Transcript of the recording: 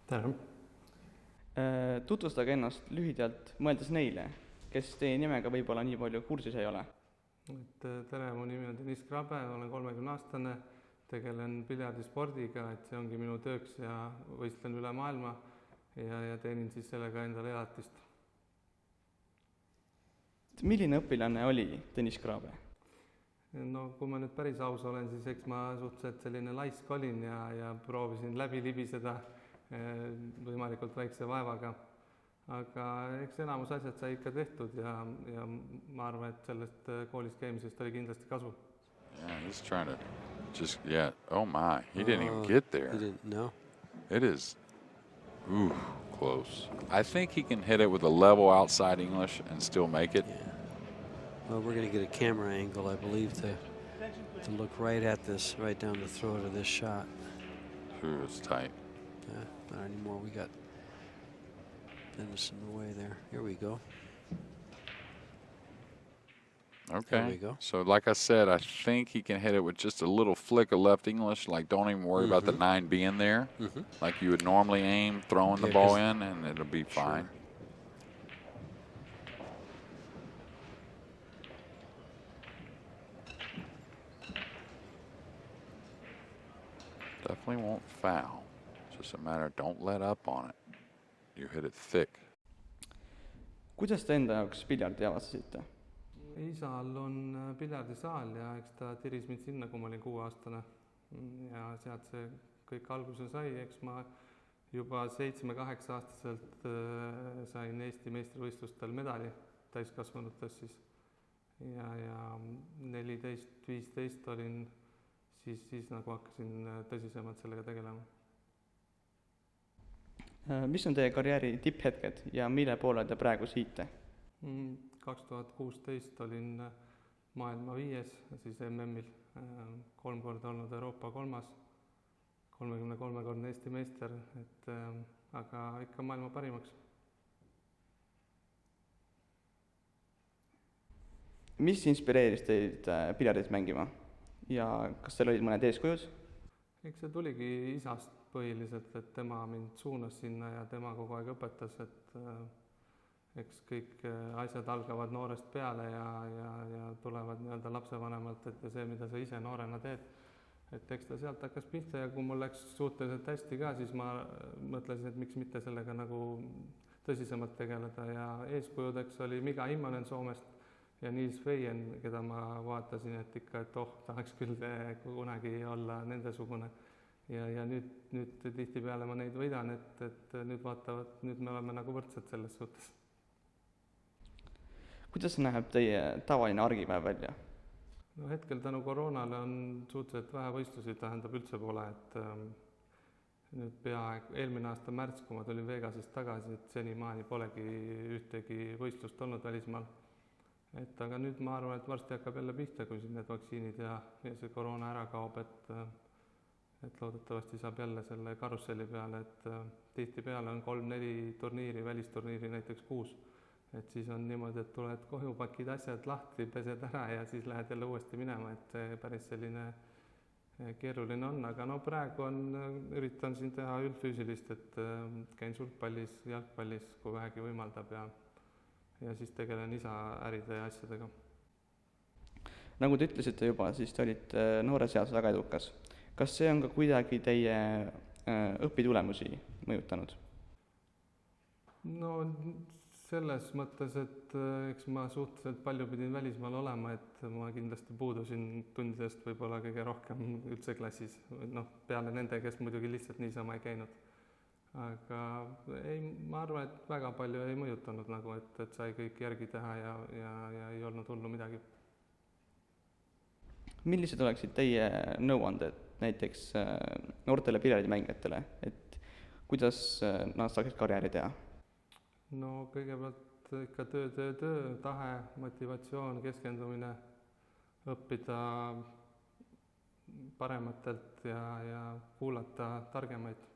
Tere! Tutvustage ennast lühidalt, mõeldes neile, kes teie nimega võib-olla nii palju kursis ei ole. Tere, mu nimi on Deniss Krabe, olen 30-aastane, tegelen piljardispordiga, et see ongi minu tööks ja võistlen üle maailma ja teenin siis sellega endale elatist. Milline õpilane oli Deniss Krabe? No kui ma nüüd päris aus olen, siis eks ma suhteliselt selline laisk olin ja proovisin läbi libiseda võimalikult väikse vaevaga. Aga eks enamus asjad sai ikka tehtud ja ma arvan, et sellest koolis käimisest oli kindlasti kasu. Yeah, he's trying to just, oh my, he didn't even get there. He didn't, no. It is, close. I think he can hit it with a level outside English and still make it. Yeah. Well, we're going to get a camera angle, I believe, to look right at this, right down the throat of this shot. Ooh, it's tight. Yeah, not anymore. We got Dennis in the way there. Here we go. Okay. There we go. So like I said, I think he can hit it with just a little flick of left English, like don't even worry about the 9 being there. Like you would normally aim, throwing the ball in, and it'll be fine. Definitely won't foul. It's just a matter of don't let up on it. You hit it thick. Kuidas te enda jaoks piljardi avastasite? Isal on piljardisaal ja eks ta tiris mind sinna, kui ma olin 6-aastane. Ja sealt see kõik alguse sai, eks ma juba 7-8-aastaselt sain Eesti meistrivõistlustel medali täiskasvanutes siis. Ja 14-15 olin, siis nagu hakkasin tõsisemalt sellega tegelema. Mis on teie karjääri tipphetked ja mille poole te praegu siite? 2016 olin maailma 5. siis MM-il, 3 korda olnud Euroopa 3., 33-kordne Eesti meister, aga ikka maailma parimaks. Mis inspireeris teid piljardit mängima ja kas teil olid mõned eeskujud? Eks see tuligi isast põhiliselt, et tema mind suunas sinna ja tema kogu aeg õpetas, et eks kõik asjad algavad noorest peale ja tulevad nii-öelda lapsevanemalt, et see, mida sa ise noorena teed. Et eks ta sealt hakkas pihta ja kui mul läks suhteliselt hästi ka, siis ma mõtlesin, et miks mitte sellega nagu tõsisemalt tegeleda ja eeskujudeks oli Mika Immonen Soomest ja Nils Veien, keda ma vaatasin, et ikka, et tahaks küll kunagi olla nendesugune. Ja nüüd tihtipeale ma neid võidan, et nüüd vaatavad, nüüd me oleme nagu võrdsed selles suhtes. Kuidas näeb teie tavaline argipäev välja? No hetkel tänu koroonale on suhteliselt vähe võistlusi, tähendab üldse pole, et nüüd eelmine aasta märts, kui ma tulin Vegasist tagasi, et senimaani polegi ühtegi võistlust olnud välismaal. Aga nüüd ma arvan, et varsti hakkab jälle pihta, kui siin need vaktsiinid ja see koroona ära kaob, et loodetavasti saab jälle selle karusselli peale, et tihtipeale on 3-4 turniiri, välisturniiri näiteks 6. Et siis on niimoodi, et tuled koju, pakid asjad lahti, pesed ära ja siis lähed jälle uuesti minema, et see päris selline keeruline on, aga no praegu üritan siin teha üldfüüsilist, et käin sulgpallis, jalgpallis, kui vähegi võimaldab ja siis tegelen isa äride ja asjadega. Nagu te ütlesite juba, siis te olite noores eas väga edukas. Kas see on ka kuidagi teie õpitulemusi mõjutanud? No selles mõttes, et eks ma suhteliselt palju pidin välismaal olema, et ma kindlasti puudusin tundidest võib-olla kõige rohkem üldse klassis. Peale nende, kes muidugi lihtsalt niisama ei käinud. Aga ma arvan, et väga palju ei mõjutanud, et sai kõik järgi teha ja ei olnud hullu midagi. Millised oleksid teie nõuanded näiteks noortele piljardimängijatele, et kuidas nad saaksid karjääri teha? No kõigepealt ikka töö, tahe, motivatsioon, keskendumine, õppida parematelt ja kuulata targemaid.